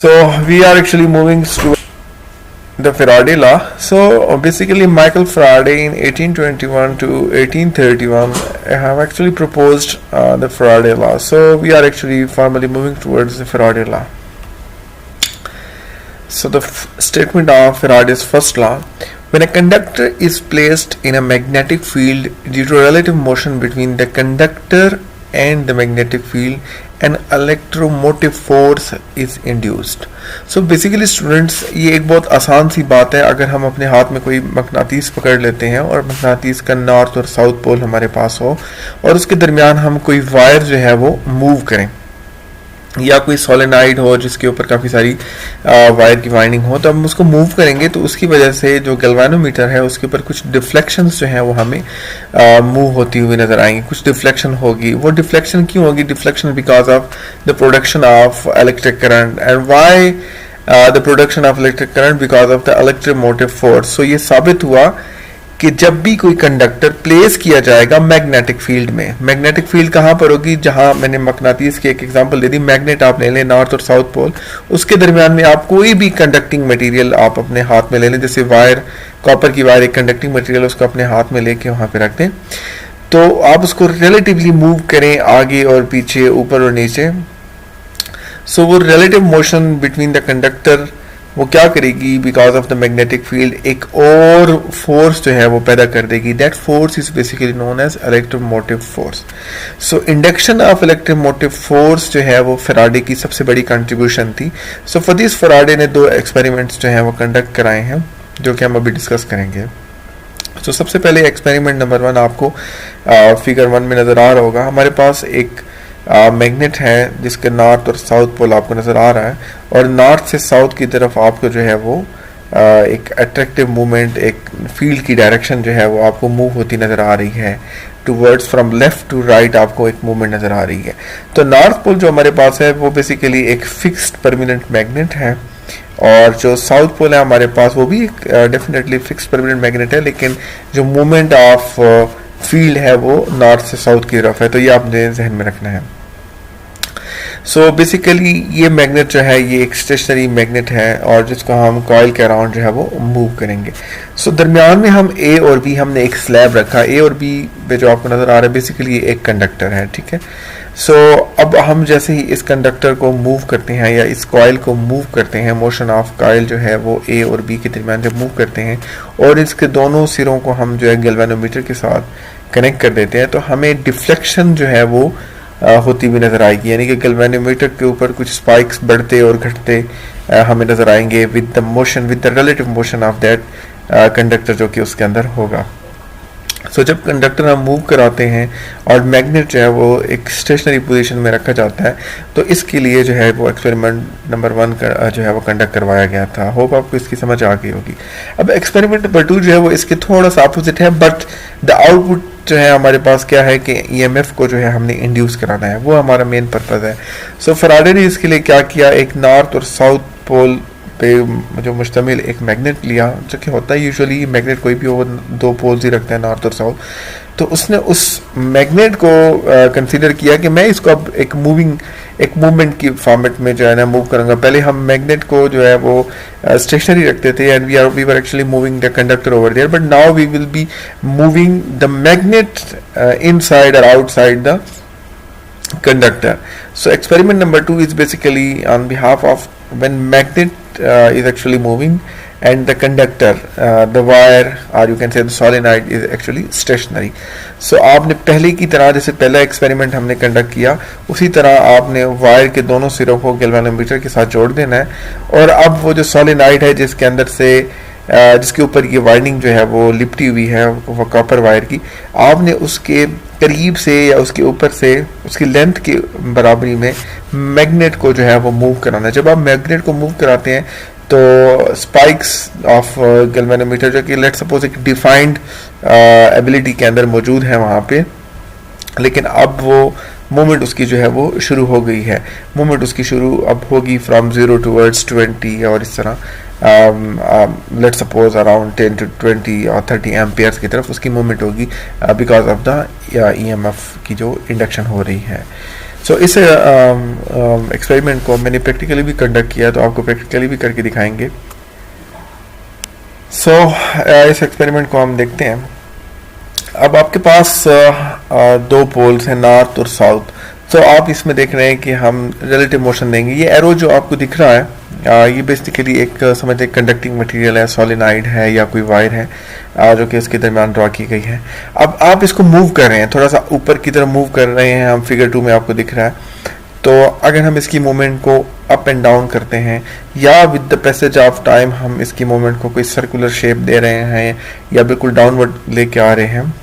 So we are actually moving to the Faraday law. So basically Michael Faraday in 1821 to 1831 have actually proposed the Faraday law. So we are actually formally moving towards the Faraday law. So the statement of Faraday's first law: when a conductor is placed in a magnetic field due to relative motion between the conductor and the magnetic field, an electromotive force is induced. So basically students, ये एक बहुत आसान सी बात है. अगर हम अपने हाथ में कोई मकनातीस पकड़ लेते हैं और मकनातीस का नॉर्थ और साउथ पोल हमारे पास हो और उसके दरमियान हम कोई वायर जो है वो मूव करें, या कोई सोलेनाइड हो जिसके ऊपर काफ़ी सारी वायर की वाइंडिंग हो, तो हम उसको मूव करेंगे तो उसकी वजह से जो गैल्वेनोमीटर है उसके ऊपर कुछ डिफ्लेक्शंस जो हैं वो हमें मूव होती हुई नजर आएंगी. कुछ डिफ्लेक्शन होगी. वो डिफ्लेक्शन क्यों होगी? Deflection because of the production of electric current. And why the production of electric current? Because of the electromotive force. So ये साबित हुआ कि जब भी कोई कंडक्टर प्लेस किया जाएगा मैग्नेटिक फील्ड में, मैग्नेटिक फील्ड कहाँ पर होगी? जहां मैंने मकनातीस की एक एग्जांपल दे दी, मैग्नेट आप ले लें नॉर्थ और साउथ पोल, उसके दरमियान में आप कोई भी कंडक्टिंग मटेरियल आप अपने हाथ में ले लें, जैसे वायर, कॉपर की वायर एक कंडक्टिंग मटेरियल, उसको अपने हाथ में लेके वहां पे रख दें, तो आप उसको रिलेटिवली मूव करें आगे और पीछे, ऊपर और नीचे. सो वो relative motion between the conductor वो क्या करेगी? Because of the magnetic field एक और फोर्स जो है वो पैदा कर देगी. That force is basically known as electromotive force. So induction of electromotive force जो है वो फैराडे की सबसे बड़ी कंट्रीब्यूशन थी. सो फॉर दिस फैराडे ने 2 एक्सपेरिमेंट्स जो हैं वो कंडक्ट कराए हैं, जो कि हम अभी डिस्कस करेंगे. तो सबसे पहले एक्सपेरिमेंट नंबर 1 आपको फिगर 1 में नजर आ रहा होगा. हमारे पास एक मैग्नेट है जिसके नॉर्थ और साउथ पोल आपको नजर आ रहा है, और नॉर्थ से साउथ की तरफ आपको जो है वो एक अट्रैक्टिव मूवमेंट, एक फील्ड की डायरेक्शन जो है वो आपको मूव होती नजर आ रही है. Towards from left to right आपको एक मूवमेंट नजर आ रही है. तो नॉर्थ पोल जो हमारे पास है वो बेसिकली एक फिक्स्ड परमानेंट मैग्नेट है, और जो साउथ पोल है हमारे पास वो भी एक डेफिनेटली फिक्स्ड परमानेंट मैग्नेट है, लेकिन जो मूवमेंट ऑफ फील्ड है वो नॉर्थ से साउथ की तरफ है. तो ये आपने जहन में रखना है. सो बेसिकली ये मैग्नेट जो है ये एक स्टेशनरी मैग्नेट है, और जिसको हम कॉइल के अराउंड जो है वो मूव करेंगे. सो दरमियान में हम ए और बी, हमने एक स्लैब रखा. ए और बी पे जो आपको नजर आ रहा है बेसिकली एक कंडक्टर है, ठीक है. सो अब हम जैसे ही इस कंडक्टर को मूव करते हैं या इस कॉइल को मूव करते हैं, मोशन ऑफ कॉइल जो है वो ए और बी के दरमियान जब मूव करते हैं और इसके दोनों सिरों को हम जो है गैल्वेनोमीटर के साथ कनेक्ट कर देते हैं, तो हमें डिफ्लेक्शन जो है वो होती हुई नजर आएगी. यानी कि गैल्वेनोमीटर के ऊपर कुछ स्पाइक्स बढ़ते और घटते हमें नजर आएंगे with the motion, with the relative motion of that conductor जो कि उसके अंदर होगा. सो जब कंडक्टर हम मूव कराते हैं और मैग्नेट जो है वो एक स्टेशनरी पोजीशन में रखा जाता है, तो इसके लिए जो है वो एक्सपेरिमेंट नंबर 1 जो है वो कंडक्ट करवाया गया था. होप आपको इसकी समझ आ गई होगी. अब एक्सपेरिमेंट नंबर 2 जो है वो इसके थोड़ा सा अपोजिट है, बट द आउटपुट जो है हमारे पास क्या है कि ईएमएफ को जो है हमने इंड्यूस कराना है, वो हमारा मेन पर्पज है. सो फैराडे ने इसके लिए क्या किया, एक नॉर्थ और साउथ पोल पे जो मुश्तमिल एक मैग्नेट लिया, जो कि होता है यूजुअली मैग्नेट कोई भी हो 2 पोल्स ही रखता है नॉर्थ और साउथ. तो उसने उस मैग्नेट को कंसीडर किया कि मैं इसको अब एक मूवमेंट की फॉर्मेट में जो है ना मूव करूंगा. पहले हम मैग्नेट को जो है वो स्टेशनरी रखते थे and we were actually moving the conductor over there, but now we will be moving the magnet inside और outside the conductor. So experiment number 2 is basically on behalf of when magnet is actually moving and the conductor, the wire or you can say the solenoid is actually stationary. So आपने पहले की तरह, जैसे पहला experiment हमने conduct किया, उसी तरह आपने वायर के दोनों सिरों को गैल्वेनोमीटर के साथ जोड़ देना है, और अब वो जो सोलेनाइड है जिसके अंदर से जिसके ऊपर ये वाइंडिंग जो है वो लिपटी हुई है वो कॉपर वायर की, आपने उसके करीब से या उसके ऊपर से उसकी लेंथ के बराबरी में मैग्नेट को जो है वो मूव कराना है. जब आप मैग्नेट को मूव कराते हैं तो स्पाइक्स ऑफ गैल्वेनोमीटर जो कि लेट्स सपोज एक डिफाइंड एबिलिटी के अंदर मौजूद है वहाँ पे, लेकिन अब वो मूवमेंट उसकी जो है वो शुरू हो गई है. मूवमेंट उसकी शुरू अब होगी फ्रॉम 0 टूवर्ड्स 20 और इस तरह लेट्स सपोज अराउंड 10 to 20 और 30 एम्पियर्स की तरफ उसकी मूवमेंट होगी बिकॉज ऑफ द ईएमएफ की जो इंडक्शन हो रही है. सो इस एक्सपेरिमेंट को मैंने प्रैक्टिकली भी कंडक्ट किया, तो आपको प्रैक्टिकली भी करके दिखाएंगे। सो इस एक्सपेरिमेंट को हम देखते हैं। अब आपके पास दो पोल्स हैं, नॉर्थ और साउथ। तो आप इसमें देख रहे हैं कि हम रिलेटिव मोशन देंगे। ये एरो जो आपको दिख रहा है ये बेसिकली एक समझे कंडक्टिंग मटेरियल है, सोलेनाइड है या कोई वायर है जो कि इसके दरमियान ड्रॉ की गई है। अब आप इसको मूव कर रहे हैं, थोड़ा सा ऊपर की तरफ मूव कर रहे हैं, हम फिगर 2 में आपको दिख रहा है। तो अगर हम इसकी मूवमेंट को अप एंड डाउन करते हैं या with the passage of time हम इसकी मूवमेंट को कोई सर्कुलर शेप दे रहे हैं या बिल्कुल डाउनवर्ड लेके आ रहे हैं,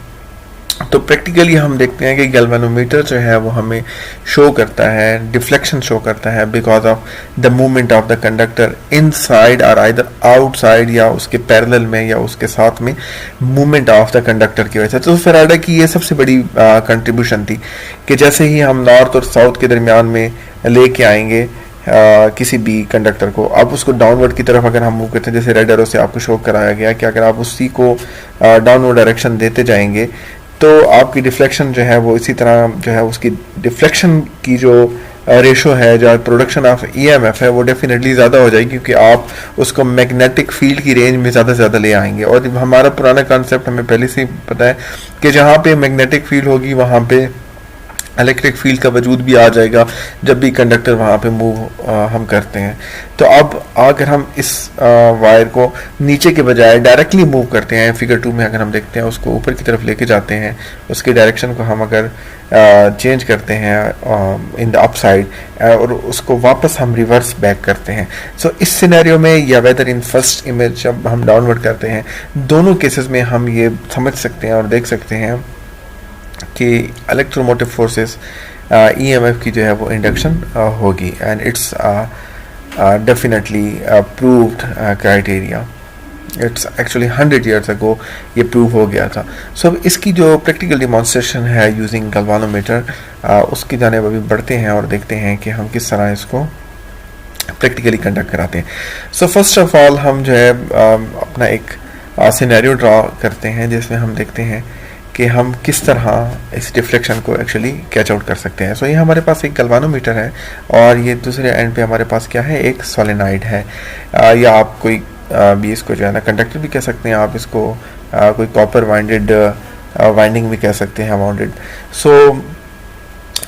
तो प्रैक्टिकली हम देखते हैं कि गैल्वेनोमीटर जो है वो हमें शो करता है, डिफ्लेक्शन शो करता है because of the movement of the conductor inside और आइदर आउटसाइड या उसके पैरेलल में या उसके साथ में मूवमेंट ऑफ द कंडक्टर की वजह से। तो फैराडे की ये सबसे बड़ी कंट्रीब्यूशन थी कि जैसे ही हम नॉर्थ और साउथ के दरमियान में लेके आएंगे किसी भी कंडक्टर को, अब उसको डाउनवर्ड की तरफ अगर हम मूव करते हैं, जैसे रेड एरो से आपको शो कराया गया कि अगर आप उसी को डाउनवर्ड डायरेक्शन देते जाएंगे तो आपकी डिफ्लेक्शन जो है वो इसी तरह जो है उसकी डिफ्लेक्शन की जो रेशो है, जो प्रोडक्शन ऑफ ईएमएफ है, वो डेफिनेटली ज़्यादा हो जाएगी क्योंकि आप उसको मैग्नेटिक फील्ड की रेंज में ज़्यादा से ज़्यादा ले आएंगे। और हमारा पुराना कॉन्सेप्ट हमें पहले से ही पता है कि जहाँ पे मैग्नेटिक फील्ड होगी वहाँ पे इलेक्ट्रिक फील्ड का वजूद भी आ जाएगा जब भी कंडक्टर वहाँ पे मूव हम करते हैं। तो अब अगर हम इस वायर को नीचे के बजाय डायरेक्टली मूव करते हैं, फिगर 2 में अगर हम देखते हैं उसको ऊपर की तरफ लेके जाते हैं, उसके डायरेक्शन को हम अगर चेंज करते हैं इन द अपसाइड और उसको वापस हम रिवर्स बैक करते हैं। सो इस सिनेरियो में या वेदर इन फर्स्ट इमेज जब हम डाउनवर्ड करते हैं, दोनों केसेस में हम ये समझ सकते हैं और देख सकते हैं कि इलेक्ट्रोमोटिव फोर्सेस ईएमएफ की जो है वो इंडक्शन होगी and it's definitely proved criteria. It's actually 100 years ago ये प्रूव हो गया था। सो इसकी जो प्रैक्टिकल डिमॉन्स्ट्रेशन है यूजिंग गैल्वानोमीटर उसकी जानेब अभी बढ़ते हैं और देखते हैं कि हम किस तरह इसको प्रैक्टिकली कंडक्ट कराते हैं। सो फर्स्ट ऑफ ऑल हम जो है अपना एक सिनेरियो ड्रॉ करते हैं जिसमें हम देखते हैं कि हम किस तरह इस डिफ्लेक्शन को एक्चुअली कैच आउट कर सकते हैं। सो ये हमारे पास एक गैल्वानोमीटर है और ये दूसरे एंड पे हमारे पास क्या है, एक सोलेनाइड है या आप कोई भी इसको जो है ना कंडक्टर भी कह सकते हैं, आप इसको कोई कॉपर वाइंडेड वाइंडिंग भी कह सकते हैं वाउंडेड। सो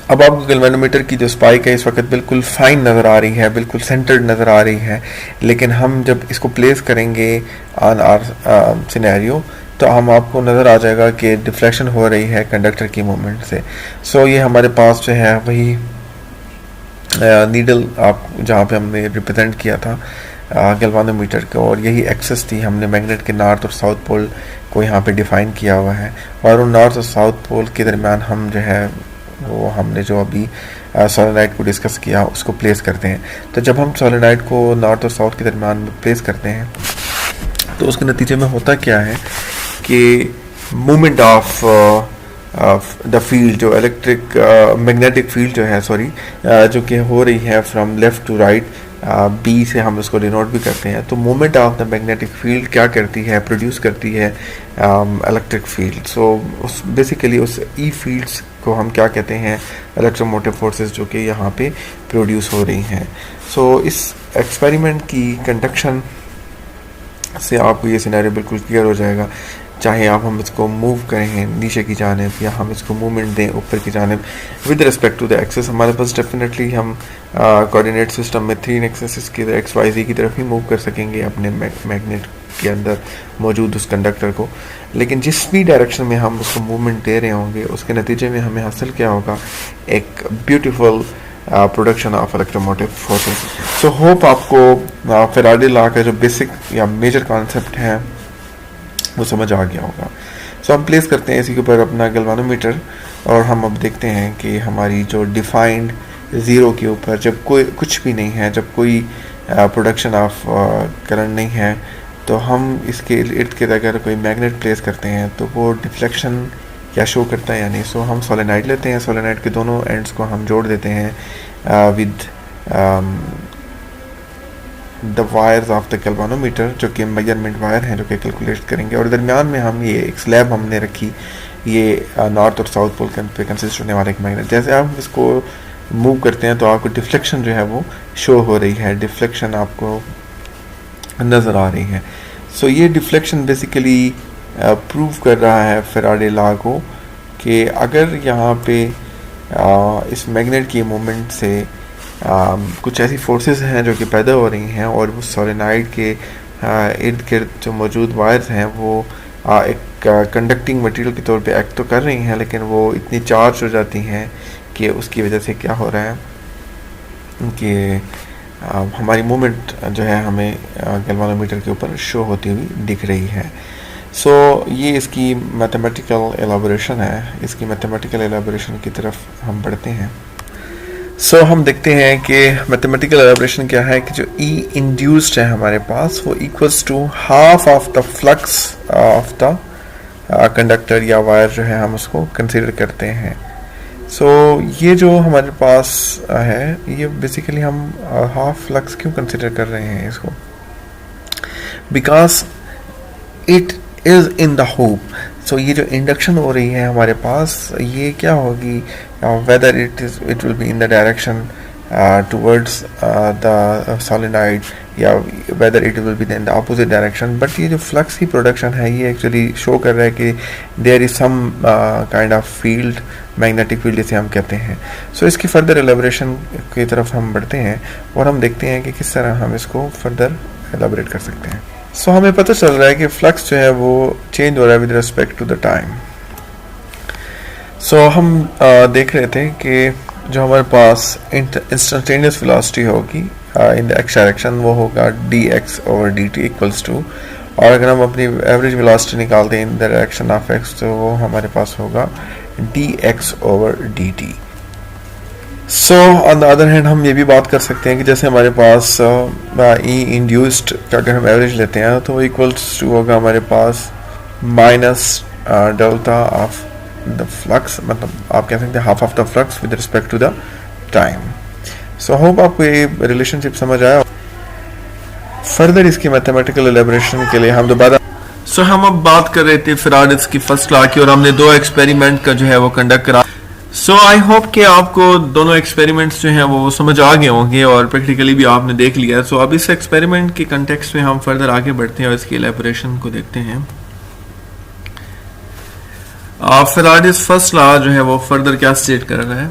अब आपको गैल्वेनोमीटर की जो स्पाइक है इस वक्त बिल्कुल फाइन नज़र आ रही है, बिल्कुल सेंटर्ड नज़र आ रही है, लेकिन हम जब इसको प्लेस करेंगे ऑन आवर सिनेरियो तो हम आपको नज़र आ जाएगा कि डिफ्लेक्शन हो रही है कंडक्टर की मूवमेंट से। सो ये हमारे पास जो है वही नीडल आप जहाँ पे हमने रिप्रेजेंट किया था गैल्वानोमीटर को, और यही एक्सेस थी। हमने मैग्नेट के नॉर्थ और साउथ पोल को यहाँ पे डिफाइन किया हुआ है और उन नॉर्थ और साउथ पोल के दरमियान हम जो है वो हमने जो अभी सोलेनाइड को डिस्कस किया उसको प्लेस करते हैं। तो जब हम सोलेनाइड को नॉर्थ और साउथ के दरमियान में प्लेस करते हैं तो उसके नतीजे में होता क्या है कि मूवमेंट ऑफ द फील्ड जो इलेक्ट्रिक मैग्नेटिक फील्ड जो है जो कि हो रही है from left to right, B से हम उसको डिनोट भी करते हैं। तो movement of the magnetic field क्या करती है, प्रोड्यूस करती है इलेक्ट्रिक फील्ड। सो उस बेसिकली उस ई फील्ड्स को हम क्या कहते हैं, इलेक्ट्रोमोटिव फोर्सेस जो कि यहाँ पे प्रोड्यूस हो रही हैं। सो इस एक्सपेरिमेंट की कंडक्शन से आपको ये सिनेरियो बिल्कुल क्लियर हो जाएगा, चाहे हम इसको मूव करें नीचे की जानिब या हम इसको मूवमेंट दें ऊपर की जानिब with respect to the axis. हमारे पास डेफिनेटली हम कोऑर्डिनेट सिस्टम में 3 एक्सेस की एक्स वाई जी की तरफ ही मूव कर सकेंगे अपने मैग्नेट के अंदर मौजूद उस कंडक्टर को, लेकिन जिस भी डायरेक्शन में हम उसको मूवमेंट दे रहे होंगे उसके नतीजे में हमें हासिल क्या होगा, एक beautiful production of electromotive forces. So hope आपको फैराडे लॉ का जो बेसिक या मेजर कॉन्सेप्ट है वो समझ आ गया होगा। सो हम प्लेस करते हैं इसी के ऊपर अपना गैल्वानोमीटर और हम अब देखते हैं कि हमारी जो डिफाइंड ज़ीरो के ऊपर जब कोई कुछ भी नहीं है, जब कोई प्रोडक्शन ऑफ करंट नहीं है, तो हम इसके इर्द गिर्द अगर कोई मैग्नेट प्लेस करते हैं तो वो डिफ्लेक्शन क्या शो करता है या नहीं। सो हम सोलेनाइड लेते हैं, सोलेनाइड के दोनों एंड्स को हम जोड़ देते हैं with the wires of the galvanometer जो कि मेजरमेंट वायर हैं जो कि कैलकुलेट करेंगे, और दरमियान में हम ये एक स्लैब हमने रखी, ये नॉर्थ और साउथ पोल पे कंसिस्ट होने वाला एक मैग्नेट। जैसे हम इसको मूव करते हैं तो आपको डिफ्लेक्शन जो है वो शो हो रही है, डिफ्लेक्शन आपको नज़र आ रही है। सो ये डिफ्लेक्शन बेसिकली प्रूव कर रहा है फैराडे लॉ को कि अगर यहाँ पे इस मैग्नेट की मूवमेंट से कुछ ऐसी फोर्सेस हैं जो कि पैदा हो रही हैं और उस सोलेनॉइड के इर्द गिर्द जो मौजूद वायर्स हैं वो एक कंडक्टिंग मटेरियल के तौर पे एक्ट तो कर रही हैं, लेकिन वो इतनी चार्ज हो जाती हैं कि उसकी वजह से क्या हो रहा है कि हमारी मूवमेंट जो है हमें गैल्वानोमीटर के ऊपर शो होती हुई दिख रही है। सो ये इसकी मैथमेटिकल एलाबोरेशन है। इसकी मैथमेटिकल एलाबोरेशन की तरफ हम बढ़ते हैं। सो हम देखते हैं कि मैथमेटिकल एलाबोरेशन क्या है कि जो E इंड्यूस्ड है हमारे पास वो equals to half of the flux of the conductor या वायर जो है हम उसको कंसीडर करते हैं। सो ये जो हमारे पास है ये बेसिकली हम हाफ फ्लक्स क्यों कंसीडर कर रहे हैं इसको, because it is in the hope. So ये जो इंडक्शन हो रही है हमारे पास ये क्या होगी, whether it will be in the direction towards the solenoid या whether it will be in the opposite direction, but ये जो फ्लक्स की प्रोडक्शन है ये एक्चुअली शो कर रहा है कि there is some kind of field, magnetic field जिसे हम कहते हैं। सो इसकी फर्दर एलेबोरेशन की तरफ हम बढ़ते हैं और हम देखते हैं कि किस तरह हम इसको फर्दर एलेबोरेट कर सकते हैं। सो हमें पता चल रहा है कि फ्लक्स जो है वो चेंज हो रहा है with respect to the time. So हम देख रहे थे कि जो हमारे पास इंस्टेंटेनियस वेलोसिटी होगी इन द एक्स डायरेक्शन वो होगा dx over dt equals to, और अगर हम अपनी एवरेज वेलोसिटी निकालते हैं in the direction of x तो वो हमारे पास होगा dx over dt। So on the other hand हम ये भी बात कर सकते हैं कि जैसे हमारे पास E इंड्यूस्ड का अगर हम एवरेज लेते हैं तो वो इक्वल्स टू होगा हमारे पास minus delta of the flux, मतलब आप कह सकते हैं half of the flux with respect to the time. So hope आपको ये रिलेशनशिप समझ आया। फर्दर इसकी मैथमेटिकल एलेबोरेशन के लिए हम दोबारा हम अब बात कर रहे थे फैराडेज की फर्स्ट लॉ की और हमने दो एक्सपेरिमेंट का जो है वो कंडक्ट करा। आई होप कि आपको दोनों एक्सपेरिमेंट्स जो हैं वो समझ आ गए होंगे और प्रैक्टिकली भी आपने देख लिया। अब इस एक्सपेरिमेंट के कंटेक्स्ट में हम फर्दर आगे बढ़ते हैं और इसकी एलेबोरेशन को देखते हैं। फैराडेज फर्स्ट लॉ जो है वो फर्दर क्या स्टेट कर रहा है,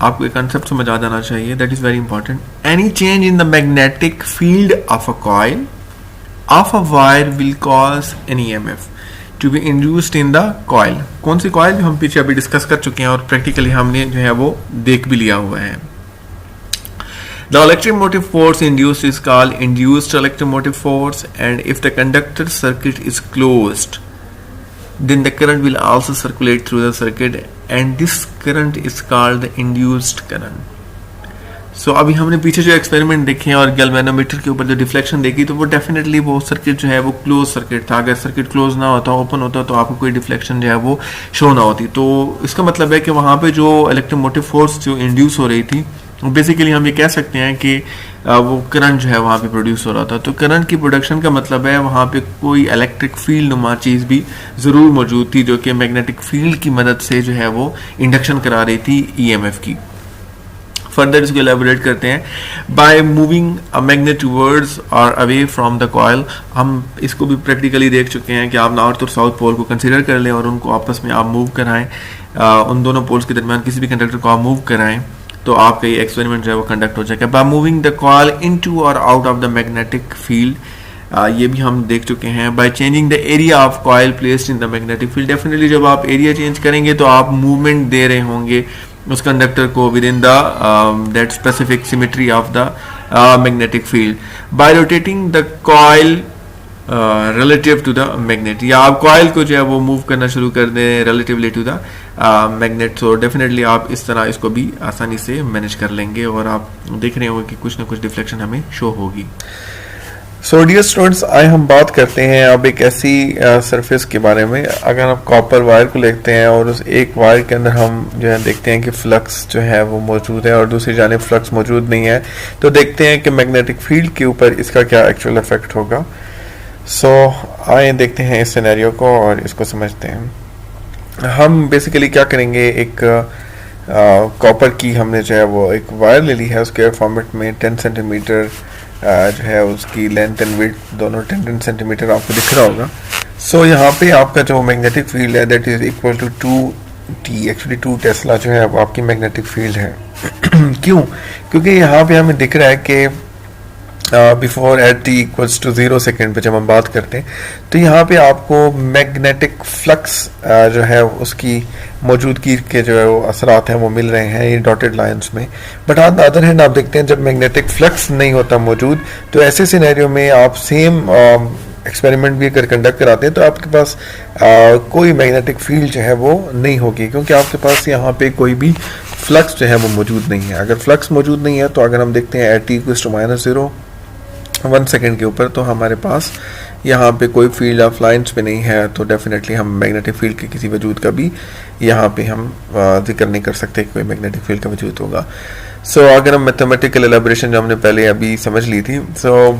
आपको एक कंसेप्ट समझ आ जाना चाहिए, that is very important. Any change in the magnetic field of a coil of a wire will cause an EMF to be induced in the coil. कौन सी कॉइल, जो हम पीछे अभी डिस्कस कर चुके हैं और प्रैक्टिकली हमने जो है वो देख भी लिया हुआ है। The electromotive force induced is called induced electromotive force, and if the conductor circuit is closed, then the current will also circulate through the circuit, and this current is called the induced current. अभी हमने पीछे जो experiment देखे हैं और galvanometer के ऊपर जो डिफ्लेक्शन देखी तो वो डेफिनेटली वो सर्किट जो है वो क्लोज सर्किट था। अगर सर्किट क्लोज ना होता, ओपन होता, तो आपको कोई डिफ्लेक्शन जो है वो शो ना होती। तो इसका मतलब है कि वहाँ पे जो इलेक्ट्रोमोटिव फोर्स जो इंड्यूस हो रही थी बेसिकली हम ये कह सकते हैं कि वो करंट जो है वहाँ पे प्रोड्यूस हो रहा था। तो करंट की प्रोडक्शन का मतलब है वहाँ पे कोई इलेक्ट्रिक फील्ड नुमा चीज़ भी ज़रूर मौजूद थी जो कि मैग्नेटिक फील्ड की मदद से जो है वो इंडक्शन करा रही थी ईएमएफ की। फर्दर इसको एलेबोरेट करते हैं by moving a magnet towards और अवे फ्रॉम द कॉइल। हम इसको भी प्रैक्टिकली देख चुके हैं कि आप नॉर्थ और साउथ पोल को कंसीडर कर लें और उनको आपस में आप मूव कराएं, उन दोनों पोल्स के दरमियान किसी भी कंडक्टर को आप मूव कराएं तो आपका ये एक्सपेरिमेंट जो है वो कंडक्ट हो जाएगा। By moving the coil into और out of the magnetic field, ये भी हम देख चुके हैं। By changing the area of coil placed in the magnetic field, definitely जब आप एरिया चेंज करेंगे तो आप मूवमेंट दे रहे होंगे उस कंडक्टर को within the that specific symmetry of the magnetic field. By rotating the coil relative to the magnet, या आप कॉइल को जो है वो मूव करना शुरू कर दें relatively to the magnet. So definitely आप इस तरह इसको भी आसानी से मैनेज कर लेंगे और आप देख रहे होंगे कि कुछ ना कुछ डिफ्लेक्शन हमें शो होगी। सो डियर स्टूडेंट्स, आइए हम बात करते हैं अब एक ऐसी सरफेस के बारे में। अगर हम कॉपर वायर को लेते हैं और उस एक वायर के अंदर हम जो है देखते हैं कि फ्लक्स जो है वो मौजूद है और दूसरी जानिब फ्लक्स मौजूद नहीं है, तो देखते हैं कि मैग्नेटिक फील्ड के ऊपर इसका क्या एक्चुअल इफेक्ट होगा। आइए देखते हैं इस सिनेरियो को और इसको समझते हैं। हम बेसिकली क्या करेंगे, एक कॉपर की हमने जो है वो एक वायर ले ली है स्क्वायर फॉर्मेट में 10 सेंटीमीटर जो है उसकी लेंथ एंड विड्थ दोनों 10 सेंटीमीटर आपको दिख रहा होगा. सो यहाँ पे आपका जो मैग्नेटिक फील्ड है that is equal to 2T, actually 2 tesla जो है वो आपकी मैग्नेटिक फील्ड है. क्यों? क्योंकि यहाँ पे हमें दिख रहा है कि before at T equals to 0 second पे जब हम बात करते हैं तो यहाँ पे आपको मैग्नेटिक फ्लक्स जो है उसकी मौजूदगी के जो है वो असरात हैं वो मिल रहे हैं ये डॉटेड लाइंस में. But on the other hand आप देखते हैं जब मैग्नेटिक फ्लक्स नहीं होता मौजूद तो ऐसे सिनेरियो में आप सेम एक्सपेरिमेंट भी अगर कंडक्ट कराते हैं तो आपके पास कोई मैग्नेटिक फील्ड जो है वो नहीं होगी, क्योंकि आपके पास यहाँ पे कोई भी फ्लक्स जो है वो मौजूद नहीं है. अगर फ्लक्स मौजूद नहीं है तो अगर हम देखते हैं at T equals to -0 1 second के ऊपर तो हमारे पास यहाँ पे कोई फील्ड ऑफ लाइंस पे नहीं है, तो डेफिनेटली हम मैग्नेटिक फील्ड के किसी वजूद का भी यहाँ पे हम जिक्र नहीं कर सकते कि कोई मैग्नेटिक फील्ड का वजूद होगा. सो अगर हम मैथमेटिकल एलाबोरेशन जो हमने पहले अभी समझ ली थी, सो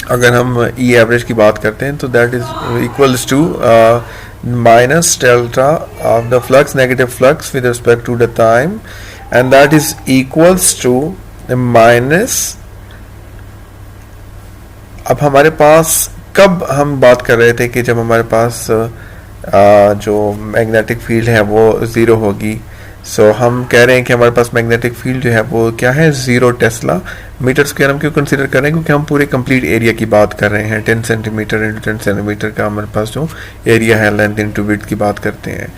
अगर हम ई एवरेज की बात करते हैं तो that is equals to minus delta of the flux negative flux with respect to the time and that is equals to minus. अब हमारे पास कब हम बात कर रहे थे कि जब हमारे पास जो मैग्नेटिक फील्ड है वो 0 होगी. सो हम कह रहे हैं कि हमारे पास मैग्नेटिक फील्ड जो है वो क्या है 0 टेस्ला मीटर स्क्वायर. हम क्यों कंसीडर कर रहे हैं? क्योंकि हम पूरे कंप्लीट एरिया की बात कर रहे हैं. 10 सेंटीमीटर इंटू 10 सेंटीमीटर का हमारे पास जो एरिया है लेंथ इंटू विड्थ की बात करते हैं.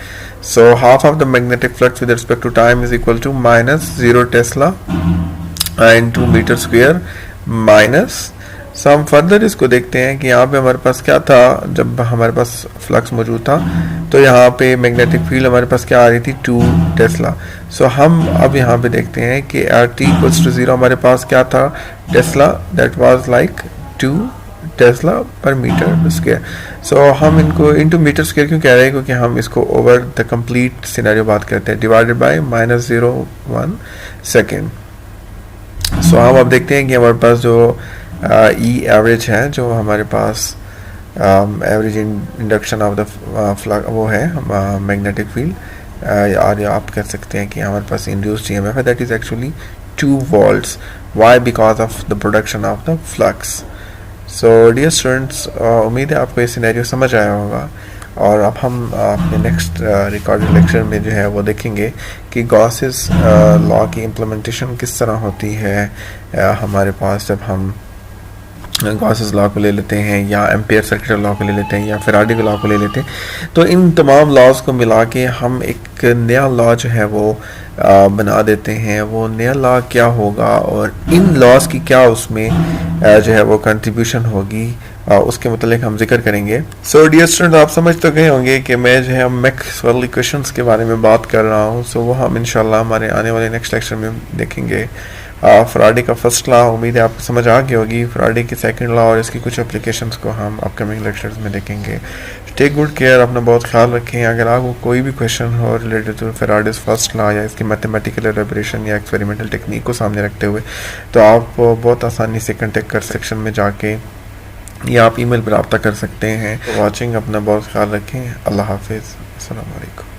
So half of the magnetic flux with respect to time is equal to -0 tesla into meter square minus. So हम फर्दर इसको देखते हैं कि यहाँ पे हमारे पास क्या था जब हमारे पास फ्लक्स मौजूद था तो यहाँ पे मैग्नेटिक फील्ड हमारे पास क्या आ रही थी 2 टेस्ला. सो हम अब यहाँ पे देखते हैं कि एट टी इक्वल्स टू 0 हमारे पास क्या था Tesla that was like 2 Tesla पर मीटर स्क्वायर. सो हम इनको इनटू मीटर स्क्वायर क्यों कह रहे हैं? क्योंकि हम इसको ओवर द कंप्लीट सिनेरियो बात करते हैं डिवाइडेड बाय -0.1 सेकेंड. सो हम अब देखते हैं कि हमारे पास जो ई एवरेज है जो हमारे पास average induction of the flux वो है मैग्नेटिक फील्ड और आप कह सकते हैं कि हमारे पास इंड्यूस्ड ईएमएफ है that is actually 2 volts. Why? Because of the production of the flux. So dear students, उम्मीद है आपको ये सिनेरियो समझ आया होगा और अब हम अपने नेक्स्ट रिकॉर्डेड लेक्चर में जो है वो देखेंगे कि गॉसेस लॉ की इम्प्लीमेंटेशन किस तरह होती है हमारे पास जब हम गॉसेस लॉ को ले लेते हैं या एम्पियर सर्किट लॉ को ले लेते हैं या फेराडे के लॉ को ले लेते हैं. तो इन तमाम लॉज को मिला के हम एक नया लॉ जो है वो बना देते हैं. वो नया लॉ क्या होगा और इन लॉज की क्या उसमें जो है वो कंट्रीब्यूशन होगी उसके मतलब हम जिक्र करेंगे. सो डियर स्टूडेंट, आप समझ तो गए होंगे कि मैं जो है मैक्सवेल इक्वेशंस के बारे में बात कर रहा हूँ. सो वो हम इंशाल्लाह हमारे आने वाले नेक्स्ट लेक्चर में देखेंगे. फराडे का फर्स्ट लॉ उम्मीद है आपको समझ आ गई होगी. फराडे की सेकंड लॉ और इसकी कुछ एप्लीकेशंस को हम अपकमिंग लेक्चर्स में देखेंगे. टेक गुड केयर, अपना बहुत ख्याल रखें. अगर आपको कोई भी क्वेश्चन हो रिलेटेड टू फराडेज फर्स्ट लॉ या इसकी मैथमेटिकल एलाबोरेशन या एक्सपेरिमेंटल टेक्निक को सामने रखते हुए तो आप बहुत आसानी से कॉन्टेक्ट कर सेक्शन में जाके या आप ईमेल पर रब्ता कर सकते हैं. वॉचिंग, अपना बहुत ख्याल रखें. अल्लाह हाफिज़. अस्सलाम वालेकुम.